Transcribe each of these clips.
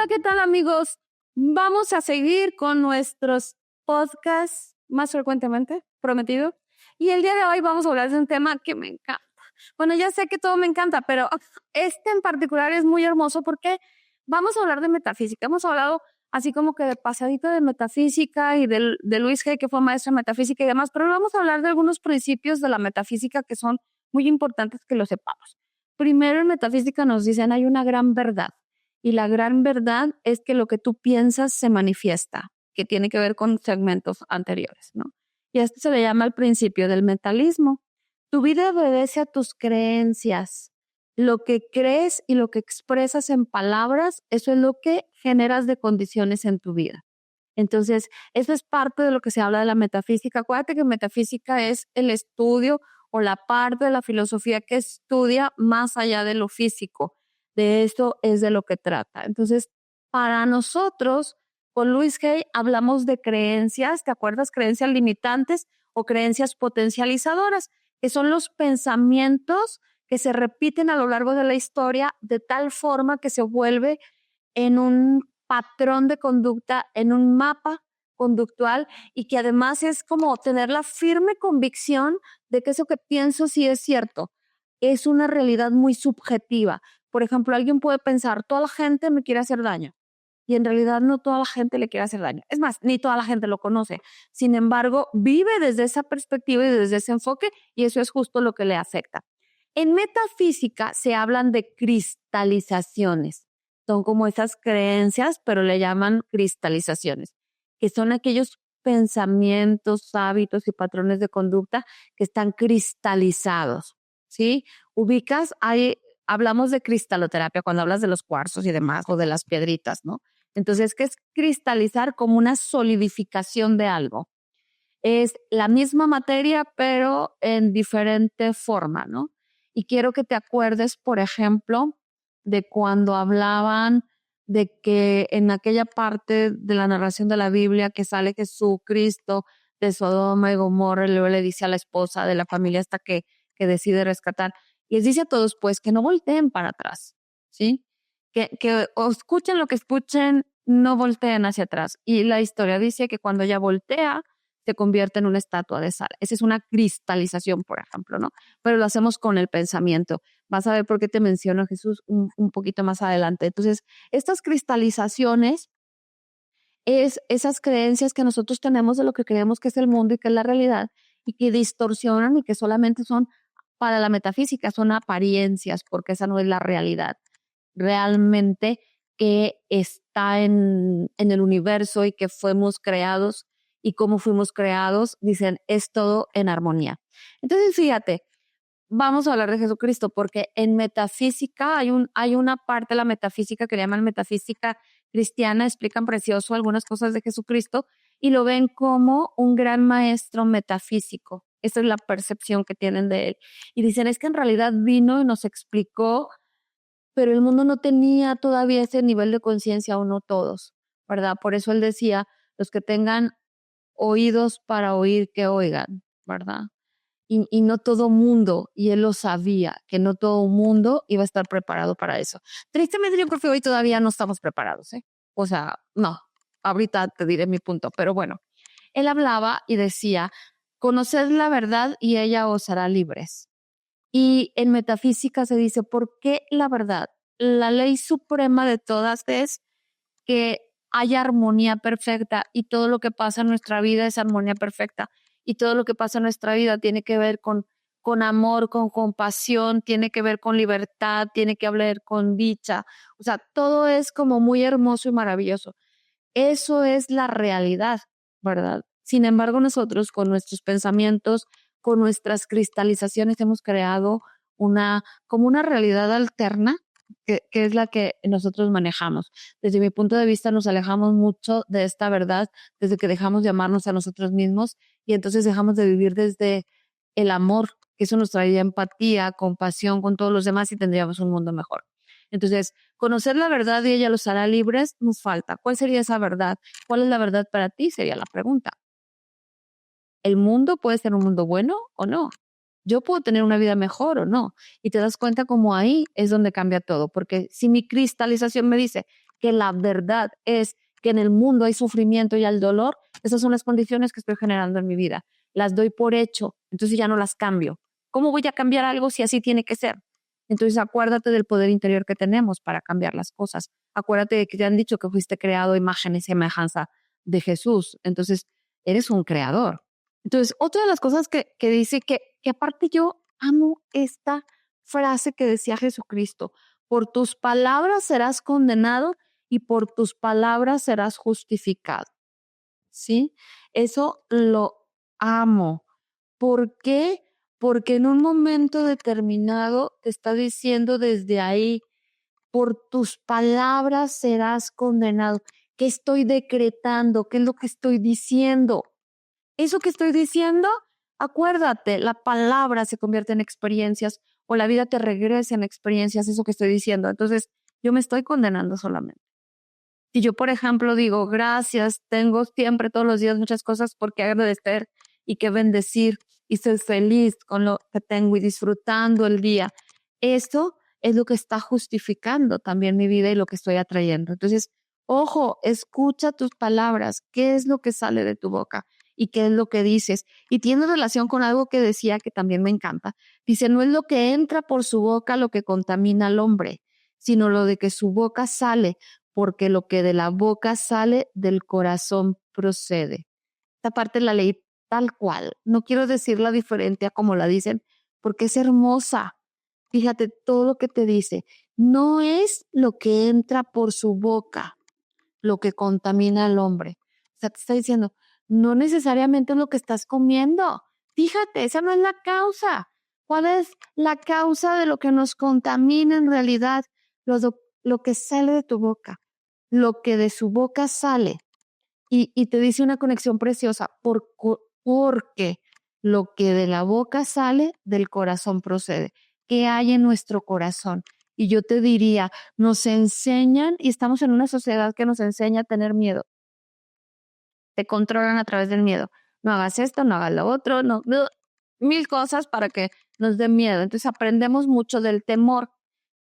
Hola, ¿qué tal, amigos? Vamos a seguir con nuestros podcasts más frecuentemente, prometido. Y el día de hoy vamos a hablar de un tema que me encanta. Bueno, ya sé que todo me encanta, pero este en particular es muy hermoso porque vamos a hablar de metafísica. Hemos hablado así como que de pasadito de metafísica y de Luis Hay, que fue maestro de metafísica y demás, pero vamos a hablar de algunos principios de la metafísica que son muy importantes que lo sepamos. Primero, en metafísica nos dicen hay una gran verdad. Y la gran verdad es que lo que tú piensas se manifiesta, que tiene que ver con segmentos anteriores, ¿no? Y a esto se le llama el principio del mentalismo. Tu vida obedece a tus creencias. Lo que crees y lo que expresas en palabras, eso es lo que generas de condiciones en tu vida. Entonces, eso es parte de lo que se habla de la metafísica. Acuérdate que metafísica es el estudio o la parte de la filosofía que estudia más allá de lo físico. De eso es de lo que trata. Entonces, para nosotros, con Luis Hay, hablamos de creencias, ¿te acuerdas? Creencias limitantes o creencias potencializadoras, que son los pensamientos que se repiten a lo largo de la historia de tal forma que se vuelve en un patrón de conducta, en un mapa conductual y que además es como tener la firme convicción de que eso que pienso sí es cierto. Es una realidad muy subjetiva. Por ejemplo, alguien puede pensar, toda la gente me quiere hacer daño. Y en realidad no toda la gente le quiere hacer daño. Es más, ni toda la gente lo conoce. Sin embargo, vive desde esa perspectiva y desde ese enfoque y eso es justo lo que le afecta. En metafísica se hablan de cristalizaciones. Son como esas creencias, pero le llaman cristalizaciones, que son aquellos pensamientos, hábitos y patrones de conducta que están cristalizados, ¿sí? Hablamos de cristaloterapia cuando hablas de los cuarzos y demás, o de las piedritas, ¿no? Entonces, ¿qué es cristalizar? Como una solidificación de algo. Es la misma materia, pero en diferente forma, ¿no? Y quiero que te acuerdes, por ejemplo, de cuando hablaban de que en aquella parte de la narración de la Biblia que sale Jesucristo de Sodoma y Gomorra, y luego le dice a la esposa de la familia hasta que decide rescatar, y les dice a todos, pues, que no volteen para atrás, ¿sí? Que o escuchen lo que escuchen, no volteen hacia atrás. Y la historia dice que cuando ella voltea, se convierte en una estatua de sal. Esa es una cristalización, por ejemplo, ¿no? Pero lo hacemos con el pensamiento. Vas a ver por qué te menciono a Jesús un poquito más adelante. Entonces, estas cristalizaciones es esas creencias que nosotros tenemos de lo que creemos que es el mundo y que es la realidad y que distorsionan y que solamente son para la metafísica, son apariencias, porque esa no es la realidad. Realmente que está en el universo y que fuimos creados y cómo fuimos creados, dicen, es todo en armonía. Entonces, fíjate, vamos a hablar de Jesucristo porque en metafísica hay una parte de la metafísica que le llaman metafísica cristiana, explican precioso algunas cosas de Jesucristo y lo ven como un gran maestro metafísico. Esa es la percepción que tienen de él. Y dicen, es que en realidad vino y nos explicó, pero el mundo no tenía todavía ese nivel de conciencia, o no todos, ¿verdad? Por eso él decía, los que tengan oídos para oír, que oigan, ¿verdad? Y no todo mundo, y él lo sabía, que no todo mundo iba a estar preparado para eso. Tristemente yo creo que hoy todavía no estamos preparados, ¿eh? O sea, no, ahorita te diré mi punto, pero bueno, él hablaba y decía, conoced la verdad y ella os hará libres. Y en metafísica se dice, ¿por qué la verdad? La ley suprema de todas es que haya armonía perfecta y todo lo que pasa en nuestra vida es armonía perfecta y todo lo que pasa en nuestra vida tiene que ver con amor, con compasión, tiene que ver con libertad, tiene que ver con dicha. O sea, todo es como muy hermoso y maravilloso. Eso es la realidad, ¿verdad? Sin embargo, nosotros con nuestros pensamientos, con nuestras cristalizaciones hemos creado como una realidad alterna que es la que nosotros manejamos. Desde mi punto de vista nos alejamos mucho de esta verdad desde que dejamos de amarnos a nosotros mismos y entonces dejamos de vivir desde el amor, que eso nos traería empatía, compasión con todos los demás y tendríamos un mundo mejor. Entonces, conocer la verdad y ella los hará libres, nos falta. ¿Cuál sería esa verdad? ¿Cuál es la verdad para ti? Sería la pregunta. ¿El mundo puede ser un mundo bueno o no? ¿Yo puedo tener una vida mejor o no? Y te das cuenta como ahí es donde cambia todo, porque si mi cristalización me dice que la verdad es que en el mundo hay sufrimiento y hay dolor, esas son las condiciones que estoy generando en mi vida. Las doy por hecho, entonces ya no las cambio. ¿Cómo voy a cambiar algo si así tiene que ser? Entonces acuérdate del poder interior que tenemos para cambiar las cosas. Acuérdate de que te han dicho que fuiste creado a imagen y semejanza de Jesús. Entonces eres un creador. Entonces otra de las cosas que dice que aparte yo amo esta frase que decía Jesucristo: por tus palabras serás condenado y por tus palabras serás justificado. ¿Sí? Eso lo amo. ¿Por qué? Porque en un momento determinado te está diciendo desde ahí: por tus palabras serás condenado. ¿Qué estoy decretando? ¿Qué es lo que estoy diciendo? Eso que estoy diciendo, acuérdate, la palabra se convierte en experiencias o la vida te regresa en experiencias, eso que estoy diciendo. Entonces, yo me estoy condenando solamente. Si yo, por ejemplo, digo, gracias, tengo siempre, todos los días, muchas cosas por qué agradecer y qué bendecir y soy feliz con lo que tengo y disfrutando el día, esto es lo que está justificando también mi vida y lo que estoy atrayendo. Entonces, ojo, escucha tus palabras, qué es lo que sale de tu boca y qué es lo que dices. Y tiene relación con algo que decía que también me encanta. Dice, no es lo que entra por su boca lo que contamina al hombre, sino lo de que su boca sale, porque lo que de la boca sale del corazón procede. Esta parte la leí tal cual. No quiero decirla diferente a como la dicen, porque es hermosa. Fíjate todo lo que te dice. No es lo que entra por su boca lo que contamina al hombre. O sea, te está diciendo, no necesariamente es lo que estás comiendo. Fíjate, esa no es la causa. ¿Cuál es la causa de lo que nos contamina en realidad? Lo que sale de tu boca, lo que de su boca sale. Y te dice una conexión preciosa, porque lo que de la boca sale, del corazón procede. ¿Qué hay en nuestro corazón? Y yo te diría, nos enseñan, y estamos en una sociedad que nos enseña a tener miedo. Te controlan a través del miedo. No hagas esto, no hagas lo otro, no, mil cosas para que nos dé miedo. Entonces aprendemos mucho del temor.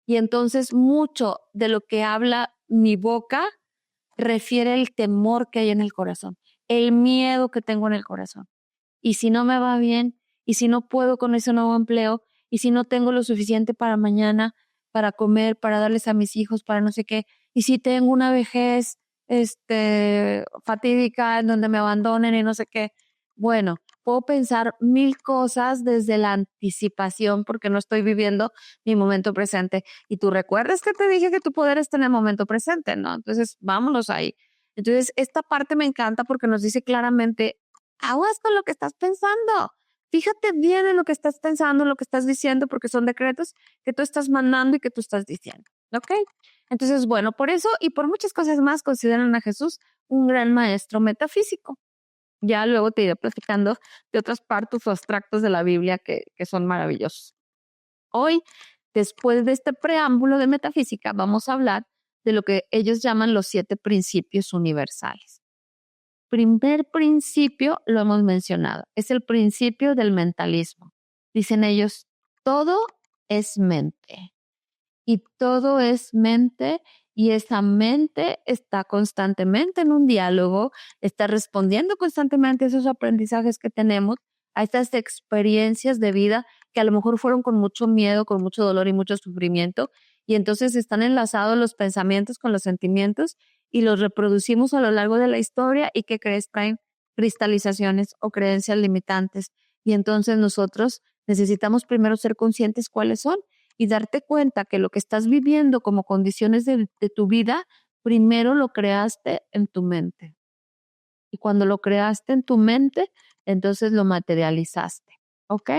Y entonces mucho de lo que habla mi boca refiere el temor que hay en el corazón, el miedo que tengo en el corazón. Y si no me va bien, y si no puedo con ese nuevo empleo, y si no tengo lo suficiente para mañana, para comer, para darles a mis hijos, para no sé qué, y si tengo una vejez fatídica en donde me abandonen y no sé qué, bueno, puedo pensar mil cosas desde la anticipación porque no estoy viviendo mi momento presente. Y tú recuerdas que te dije que tu poder está en el momento presente, ¿no? Entonces, vámonos ahí. Entonces, esta parte me encanta porque nos dice claramente, aguas con lo que estás pensando. Fíjate bien en lo que estás pensando, en lo que estás diciendo, porque son decretos que tú estás mandando y que tú estás diciendo. ¿Ok? Entonces, bueno, por eso y por muchas cosas más consideran a Jesús un gran maestro metafísico. Ya luego te iré platicando de otras partes o extractos de la Biblia que son maravillosos. Hoy, después de este preámbulo de metafísica, vamos a hablar de lo que ellos llaman los 7 principios universales. Primer principio, lo hemos mencionado, es el principio del mentalismo. Dicen ellos, todo es mente. Y todo es mente y esa mente está constantemente en un diálogo, está respondiendo constantemente a esos aprendizajes que tenemos, a estas experiencias de vida que a lo mejor fueron con mucho miedo, con mucho dolor y mucho sufrimiento, y entonces están enlazados los pensamientos con los sentimientos y los reproducimos a lo largo de la historia y ¿qué crees? Traen cristalizaciones o creencias limitantes. Y entonces nosotros necesitamos primero ser conscientes cuáles son y darte cuenta que lo que estás viviendo como condiciones de tu vida, primero lo creaste en tu mente. Y cuando lo creaste en tu mente, entonces lo materializaste. ¿Ok?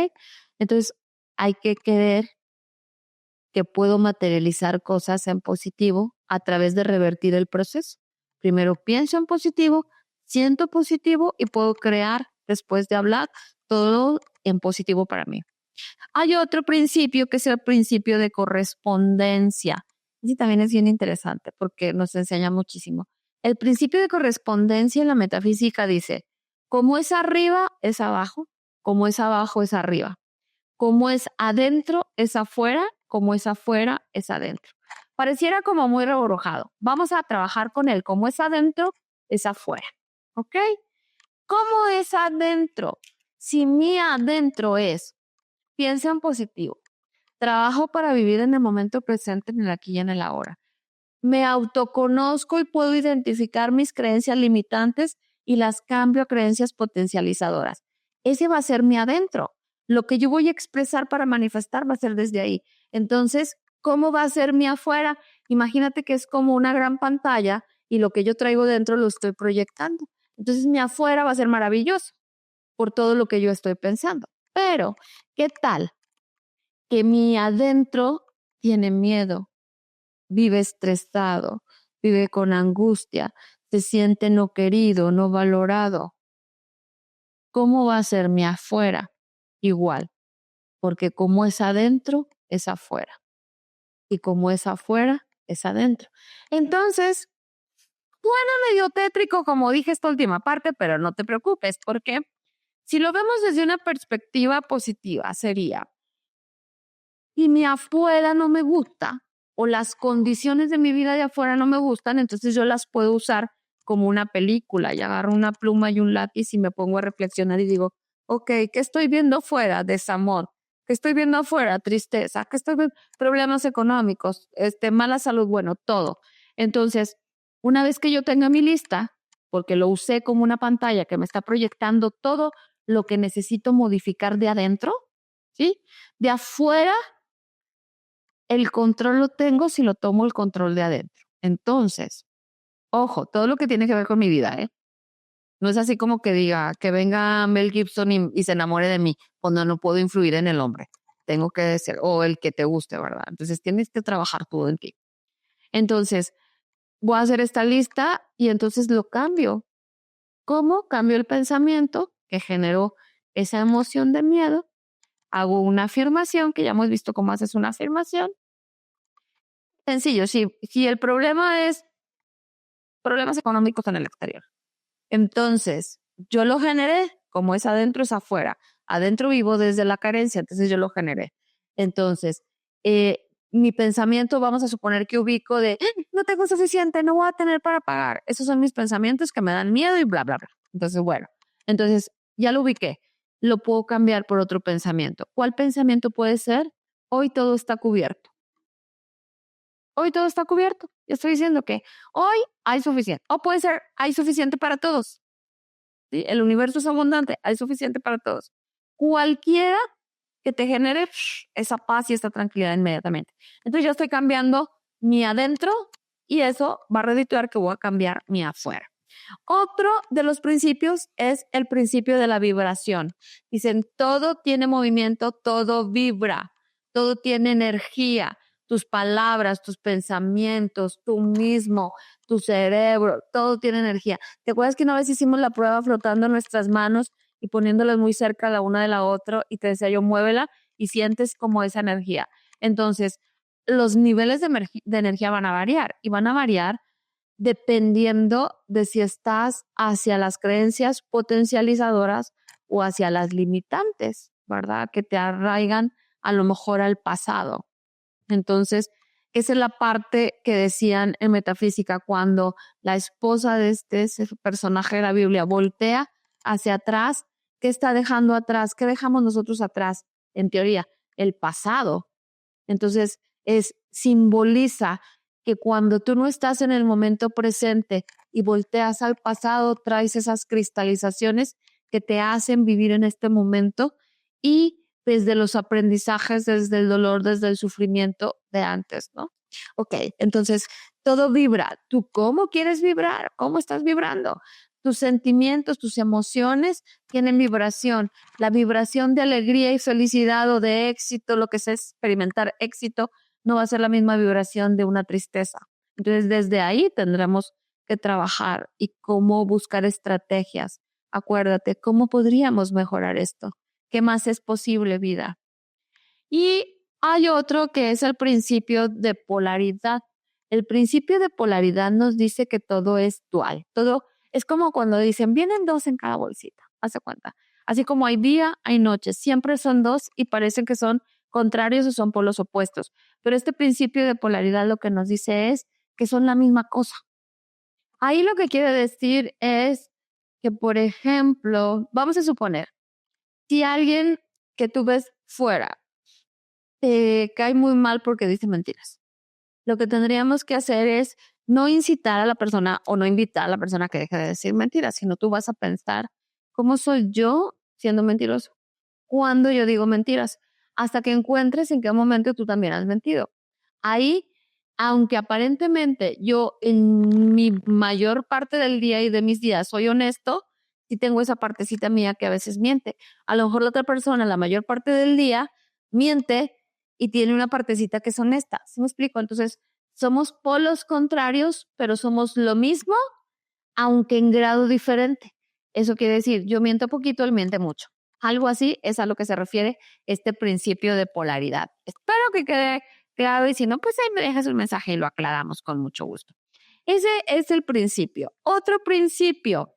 Entonces hay que creer que puedo materializar cosas en positivo a través de revertir el proceso. Primero pienso en positivo, siento positivo y puedo crear, después de hablar, todo en positivo para mí. Hay otro principio que es el principio de correspondencia. Y también es bien interesante porque nos enseña muchísimo. El principio de correspondencia en la metafísica dice, como es arriba, es abajo, como es abajo, es arriba. Como es adentro, es afuera, como es afuera, es adentro. pareciera como muy reborujado. Vamos a trabajar con él. Como es adentro, es afuera. ¿Ok? ¿Cómo es adentro? Si mi adentro es, piensa en positivo. Trabajo para vivir en el momento presente, en el aquí y en el ahora. Me autoconozco y puedo identificar mis creencias limitantes y las cambio a creencias potencializadoras. Ese va a ser mi adentro. Lo que yo voy a expresar para manifestar va a ser desde ahí. Entonces, ¿cómo va a ser mi afuera? Imagínate que es como una gran pantalla y lo que yo traigo dentro lo estoy proyectando. Entonces, mi afuera va a ser maravilloso por todo lo que yo estoy pensando. Pero, ¿qué tal que mi adentro tiene miedo, vive estresado, vive con angustia, se siente no querido, no valorado? ¿Cómo va a ser mi afuera? Igual, porque como es adentro, es afuera. Y como es afuera, es adentro. Entonces, bueno, medio tétrico, como dije esta última parte, pero no te preocupes, porque si lo vemos desde una perspectiva positiva, sería, y mi afuera no me gusta, o las condiciones de mi vida de afuera no me gustan, entonces yo las puedo usar como una película y agarro una pluma y un lápiz y me pongo a reflexionar y digo, ok, ¿qué estoy viendo fuera? Desamor. ¿Qué estoy viendo afuera? Tristeza. ¿Qué estoy viendo? Problemas económicos, mala salud, bueno, todo. Entonces, una vez que yo tenga mi lista, porque lo usé como una pantalla que me está proyectando todo lo que necesito modificar de adentro, ¿sí? De afuera el control lo tengo si lo tomo el control de adentro. Entonces, ojo, todo lo que tiene que ver con mi vida, ¿eh? No es así como que diga que venga Mel Gibson y se enamore de mí cuando no puedo influir en el hombre. Tengo que ser, o el que te guste, ¿verdad? Entonces tienes que trabajar todo en ti. Entonces, voy a hacer esta lista y entonces lo cambio. ¿Cómo? Cambio el pensamiento que generó esa emoción de miedo. Hago una afirmación, que ya hemos visto cómo haces una afirmación. Sencillo, si el problema es problemas económicos en el exterior. Entonces, yo lo generé, como es adentro, es afuera. Adentro vivo desde la carencia, entonces yo lo generé. Entonces, mi pensamiento, vamos a suponer que ubico de, no tengo suficiente, no voy a tener para pagar. Esos son mis pensamientos que me dan miedo y bla, bla, bla. Entonces, bueno, entonces ya lo ubiqué. Lo puedo cambiar por otro pensamiento. ¿Cuál pensamiento puede ser? Hoy todo está cubierto. Hoy todo está cubierto. Yo estoy diciendo que hoy hay suficiente. O puede ser, hay suficiente para todos. ¿Sí? El universo es abundante, hay suficiente para todos. Cualquiera que te genere esa paz y esa tranquilidad inmediatamente. Entonces yo estoy cambiando mi adentro y eso va a redituar que voy a cambiar mi afuera. Otro de los principios es el principio de la vibración. Dicen, todo tiene movimiento, todo vibra, todo tiene energía. Tus palabras, tus pensamientos, tú mismo, tu cerebro, todo tiene energía. ¿Te acuerdas que una vez hicimos la prueba frotando nuestras manos y poniéndolas muy cerca la una de la otra y te decía yo, muévela y sientes como esa energía? Entonces, los niveles de energía van a variar y van a variar dependiendo de si estás hacia las creencias potencializadoras o hacia las limitantes, ¿verdad? Que te arraigan a lo mejor al pasado. Entonces, esa es la parte que decían en metafísica cuando la esposa de ese personaje de la Biblia voltea hacia atrás. ¿Qué está dejando atrás? ¿Qué dejamos nosotros atrás? En teoría, el pasado. Entonces, simboliza que cuando tú no estás en el momento presente y volteas al pasado, traes esas cristalizaciones que te hacen vivir en este momento y desde los aprendizajes, desde el dolor, desde el sufrimiento de antes, ¿no? Ok, entonces todo vibra. ¿Tú cómo quieres vibrar? ¿Cómo estás vibrando? Tus sentimientos, tus emociones tienen vibración. La vibración de alegría y felicidad o de éxito, lo que es experimentar éxito, no va a ser la misma vibración de una tristeza. Entonces, desde ahí tendremos que trabajar y cómo buscar estrategias. Acuérdate, ¿cómo podríamos mejorar esto? ¿Qué más es posible, vida? Y hay otro que es el principio de polaridad. El principio de polaridad nos dice que todo es dual. Todo es como cuando dicen, vienen dos en cada bolsita. Hace cuenta. Así como hay día, hay noche. Siempre son dos y parecen que son contrarios o son polos opuestos. Pero este principio de polaridad lo que nos dice es que son la misma cosa. Ahí lo que quiere decir es que, por ejemplo, vamos a suponer, si alguien que tú ves fuera te cae muy mal porque dice mentiras, lo que tendríamos que hacer es no incitar a la persona o no invitar a la persona a que deje de decir mentiras, sino tú vas a pensar, ¿cómo soy yo siendo mentiroso? Cuando yo digo mentiras, hasta que encuentres en qué momento tú también has mentido. Ahí, aunque aparentemente yo en mi mayor parte del día y de mis días soy honesto, sí tengo esa partecita mía que a veces miente. A lo mejor la otra persona la mayor parte del día miente y tiene una partecita que es honesta. ¿Sí me explico? Entonces, somos polos contrarios, pero somos lo mismo, aunque en grado diferente. Eso quiere decir, yo miento poquito, él miente mucho. Algo así es a lo que se refiere este principio de polaridad. Espero que quede claro y si no, pues ahí me dejas un mensaje y lo aclaramos con mucho gusto. Ese es el principio. Otro principio,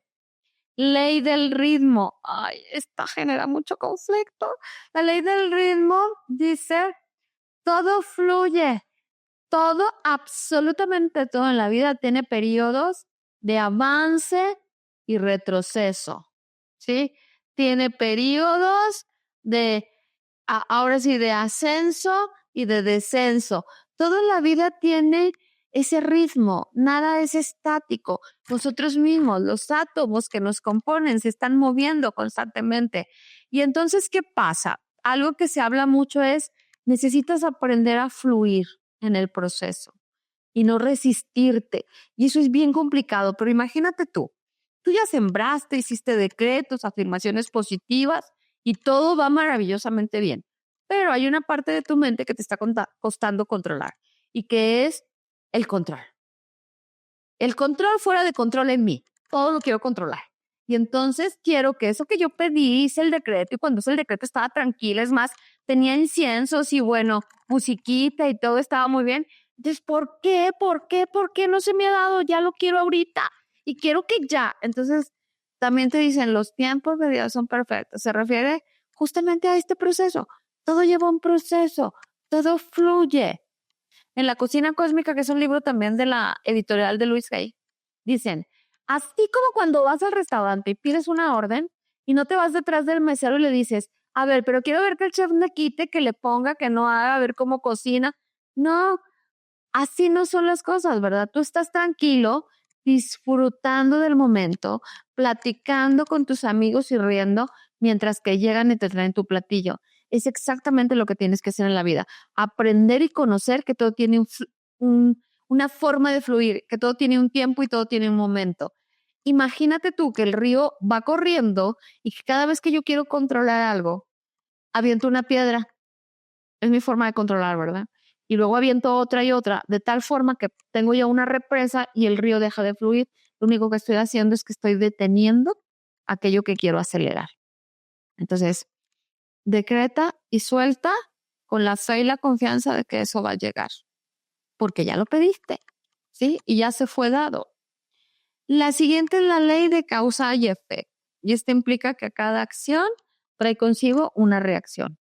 ley del ritmo. Ay, esta genera mucho conflicto. La ley del ritmo dice, todo fluye, todo, absolutamente todo en la vida tiene periodos de avance y retroceso, ¿sí? Tiene periodos de, ahora sí, de ascenso y de descenso. Todo en la vida tiene ese ritmo, nada es estático. Nosotros mismos, los átomos que nos componen, se están moviendo constantemente. Y entonces, ¿qué pasa? Algo que se habla mucho es, necesitas aprender a fluir en el proceso y no resistirte. Y eso es bien complicado, pero imagínate tú ya sembraste, hiciste decretos, afirmaciones positivas y todo va maravillosamente bien. Pero hay una parte de tu mente que te está costando controlar y que es el control. El control fuera de control en mí. Todo lo quiero controlar. Y entonces quiero que eso que yo pedí, hice el decreto y cuando hice el decreto estaba tranquila, es más, tenía inciensos y bueno, musiquita y todo estaba muy bien. Entonces, ¿por qué? ¿Por qué? ¿Por qué no se me ha dado? Ya lo quiero ahorita y quiero que ya. Entonces, también te dicen, los tiempos de Dios son perfectos. Se refiere justamente a este proceso. Todo lleva un proceso, todo fluye. En La Cocina Cósmica, que es un libro también de la editorial de Louise Hay, dicen, así como cuando vas al restaurante y pides una orden y no te vas detrás del mesero y le dices, a ver, pero quiero ver que el chef me quite, que le ponga, que no haga, a ver cómo cocina. No, así no son las cosas, ¿verdad? Tú estás tranquilo, disfrutando del momento, platicando con tus amigos y riendo mientras que llegan y te traen tu platillo. Es exactamente lo que tienes que hacer en la vida. Aprender y conocer que todo tiene una forma de fluir, que todo tiene un tiempo y todo tiene un momento. Imagínate tú que el río va corriendo y que cada vez que yo quiero controlar algo, aviento una piedra. Es mi forma de controlar, ¿verdad? Y luego aviento otra y otra, de tal forma que tengo ya una represa y el río deja de fluir. Lo único que estoy haciendo es que estoy deteniendo aquello que quiero acelerar. Entonces, decreta y suelta con la fe y la confianza de que eso va a llegar, porque ya lo pediste, ¿sí? Y ya se fue dado. La siguiente es la ley de causa y efecto, y esto implica que cada acción trae consigo una reacción.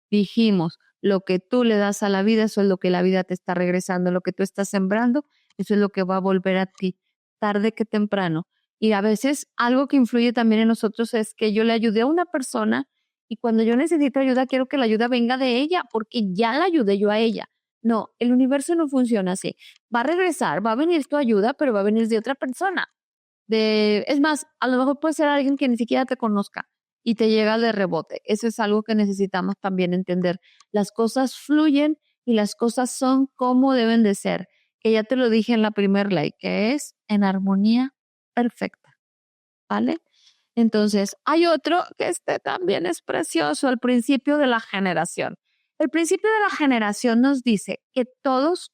Dijimos, lo que tú le das a la vida, eso es lo que la vida te está regresando, lo que tú estás sembrando, eso es lo que va a volver a ti, tarde que temprano. Y a veces algo que influye también en nosotros es que yo le ayudé a una persona y cuando yo necesito ayuda, quiero que la ayuda venga de ella, porque ya la ayudé yo a ella. No, el universo no funciona así. Va a regresar, va a venir tu ayuda, pero va a venir de otra persona. Es más, a lo mejor puede ser alguien que ni siquiera te conozca y te llega de rebote. Eso es algo que necesitamos también entender. Las cosas fluyen y las cosas son como deben de ser, que ya te lo dije en la primer ley, que es en armonía perfecta, ¿vale? Entonces, hay otro que también es precioso, el principio de la generación. El principio de la generación nos dice que todos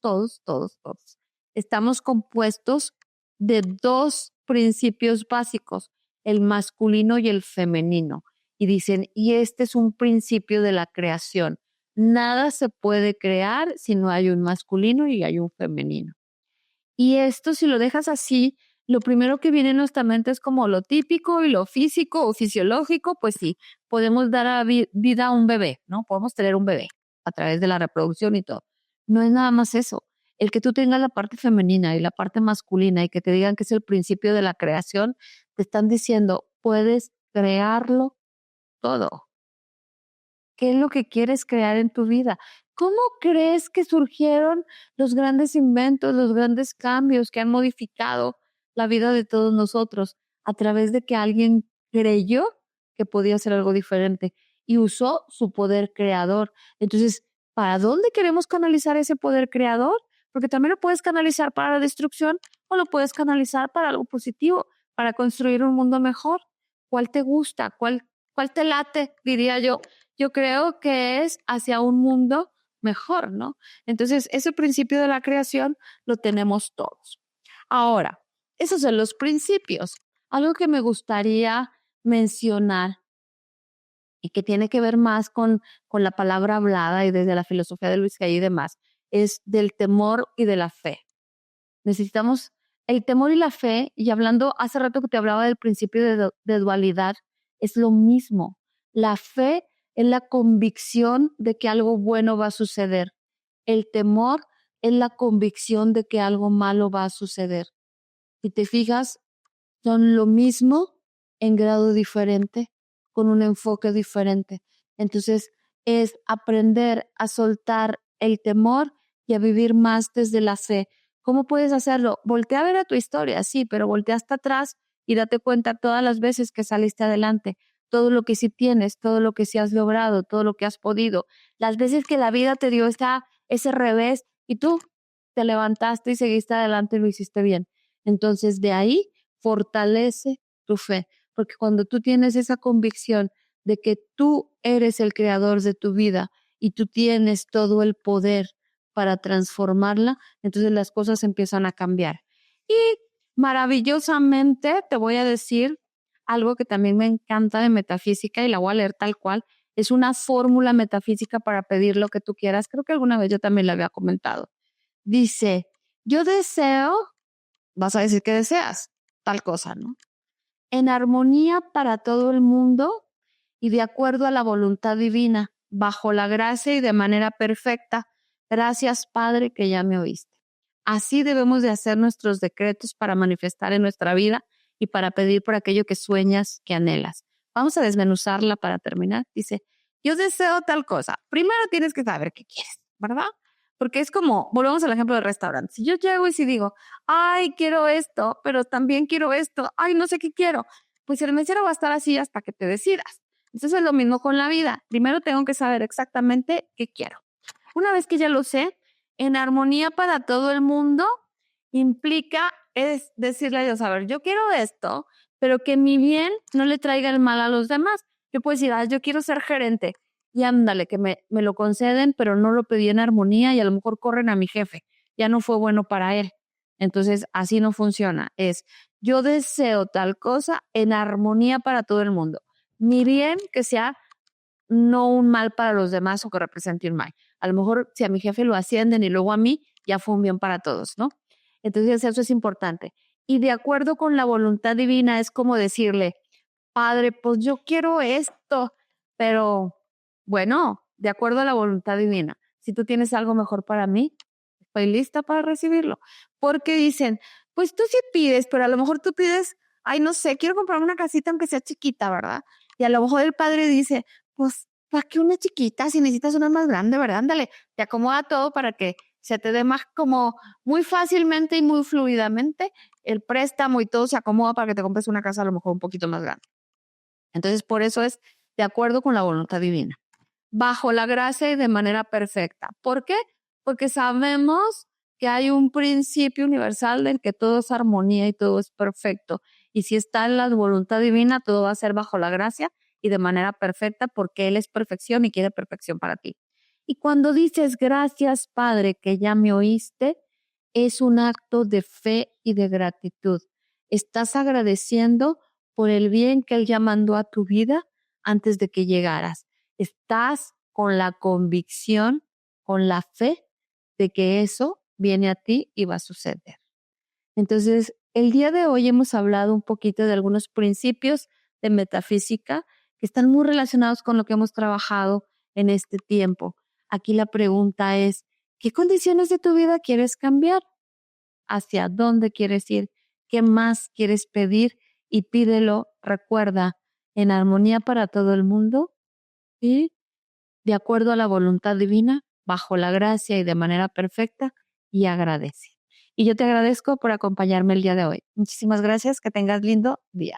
estamos compuestos de dos principios básicos, el masculino y el femenino. Y dicen, y este es un principio de la creación. Nada se puede crear si no hay un masculino y hay un femenino. Y esto, si lo dejas así, lo primero que viene en nuestra mente es como lo típico y lo físico o fisiológico, pues sí, podemos dar vida a un bebé, ¿no? Podemos tener un bebé. a través de la reproducción y todo. No es nada más eso. El que tú tengas la parte femenina y la parte masculina y que te digan que es el principio de la creación, te están diciendo, puedes crearlo todo. ¿Qué es lo que quieres crear en tu vida? ¿Cómo crees que surgieron los grandes inventos, los grandes cambios que han modificado la vida de todos nosotros? A través de que alguien creyó que podía hacer algo diferente y usó su poder creador. Entonces, ¿para dónde queremos canalizar ese poder creador? Porque también lo puedes canalizar para la destrucción o lo puedes canalizar para algo positivo, para construir un mundo mejor. ¿Cuál te gusta? ¿Cuál te late? Diría yo. Yo creo que es hacia un mundo mejor, ¿no? Entonces, ese principio de la creación lo tenemos todos. Ahora, esos son los principios. Algo que me gustaría mencionar y que tiene que ver más con la palabra hablada y desde la filosofía de Luis Hay y demás, es del temor y de la fe. Necesitamos el temor y la fe, y hablando hace rato que te hablaba del principio de dualidad, es lo mismo. La fe es la convicción de que algo bueno va a suceder. El temor es la convicción de que algo malo va a suceder. Si te fijas, son lo mismo en grado diferente, con un enfoque diferente. Entonces, es aprender a soltar el temor y a vivir más desde la fe. ¿Cómo puedes hacerlo? Voltea a ver a tu historia, sí, pero voltea hasta atrás y date cuenta todas las veces que saliste adelante, todo lo que sí tienes, todo lo que sí has logrado, todo lo que has podido, las veces que la vida te dio ese revés y tú te levantaste y seguiste adelante y lo hiciste bien. Entonces, de ahí fortalece tu fe, porque cuando tú tienes esa convicción de que tú eres el creador de tu vida y tú tienes todo el poder para transformarla, entonces las cosas empiezan a cambiar. Y maravillosamente te voy a decir algo que también me encanta de metafísica y la voy a leer tal cual. Es una fórmula metafísica para pedir lo que tú quieras. Creo que alguna vez yo también la había comentado. Dice, yo deseo, vas a decir que deseas tal cosa, ¿no? En armonía para todo el mundo y de acuerdo a la voluntad divina, bajo la gracia y de manera perfecta. Gracias, Padre, que ya me oíste. Así debemos de hacer nuestros decretos para manifestar en nuestra vida y para pedir por aquello que sueñas, que anhelas. Vamos a desmenuzarla para terminar. Dice, yo deseo tal cosa. Primero tienes que saber qué quieres, ¿verdad? Porque es como, volvemos al ejemplo del restaurante. Si yo llego y si digo, ay, quiero esto, pero también quiero esto, ay, no sé qué quiero, pues el mesero va a estar así hasta que te decidas. Entonces es lo mismo con la vida. Primero tengo que saber exactamente qué quiero. Una vez que ya lo sé, en armonía para todo el mundo implica es decirle a Dios, a ver, yo quiero esto, pero que mi bien no le traiga el mal a los demás. Yo puedo decir, yo quiero ser gerente y ándale, que me lo conceden, pero no lo pedí en armonía y a lo mejor corren a mi jefe. Ya no fue bueno para él. Entonces, así no funciona. Es, yo deseo tal cosa en armonía para todo el mundo. Mi bien que sea no un mal para los demás o que represente un mal. A lo mejor si a mi jefe lo ascienden y luego a mí, ya fue un bien para todos, ¿no? Entonces eso es importante. Y de acuerdo con la voluntad divina es como decirle, Padre, pues yo quiero esto, pero bueno, de acuerdo a la voluntad divina, si tú tienes algo mejor para mí, estoy lista para recibirlo. Porque dicen, pues tú sí pides, pero a lo mejor tú pides, ay, no sé, quiero comprarme una casita aunque sea chiquita, ¿verdad? Y a lo mejor el padre dice, pues, ¿para qué una chiquita si necesitas una más grande, verdad? Ándale, te acomoda todo para que se te dé más como muy fácilmente y muy fluidamente el préstamo y todo se acomoda para que te compres una casa a lo mejor un poquito más grande. Entonces, por eso es de acuerdo con la voluntad divina, bajo la gracia y de manera perfecta. ¿Por qué? Porque sabemos que hay un principio universal del que todo es armonía y todo es perfecto. Y si está en la voluntad divina, todo va a ser bajo la gracia y de manera perfecta porque Él es perfección y quiere perfección para ti. Y cuando dices gracias, Padre, que ya me oíste, es un acto de fe y de gratitud. Estás agradeciendo por el bien que Él ya mandó a tu vida antes de que llegaras. Estás con la convicción, con la fe de que eso viene a ti y va a suceder. Entonces, el día de hoy hemos hablado un poquito de algunos principios de metafísica que están muy relacionados con lo que hemos trabajado en este tiempo. Aquí la pregunta es, ¿qué condiciones de tu vida quieres cambiar? ¿Hacia dónde quieres ir? ¿Qué más quieres pedir? Y pídelo, recuerda, en armonía para todo el mundo y de acuerdo a la voluntad divina, bajo la gracia y de manera perfecta, y agradece. Y yo te agradezco por acompañarme el día de hoy. Muchísimas gracias, que tengas lindo día.